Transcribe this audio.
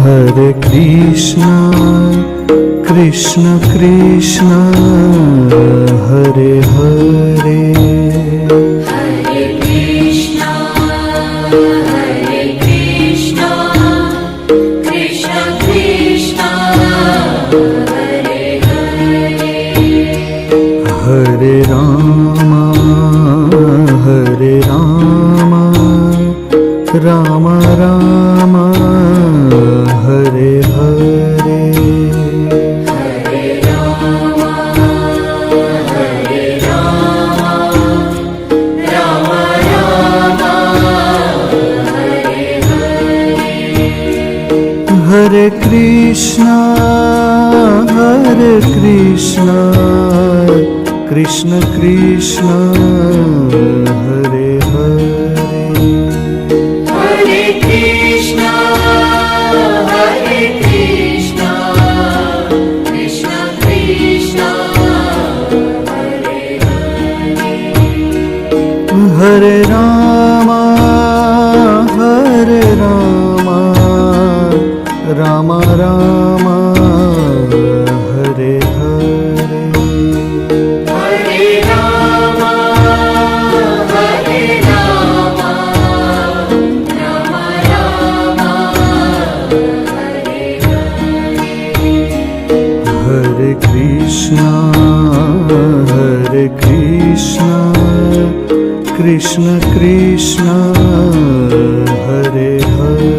Hare Krishna, Krishna Krishna, Hare Hare. Hare Krishna, Krishna Krishna, Hare Hare. Hare Rama, Rama Rama, Hare Hare. Hare Rama, Rama Rama, Hare Hare. Hare Krishna, Krishna Krishna, Hare Hare. Hare Krishna, Krishna Krishna, Hare Hare. Hare Rama, Rama Rama, Hare Hare. Hare Rama, Rama Rama, Hare Hare. Hare Krishna, Krishna Krishna, Hare Hare.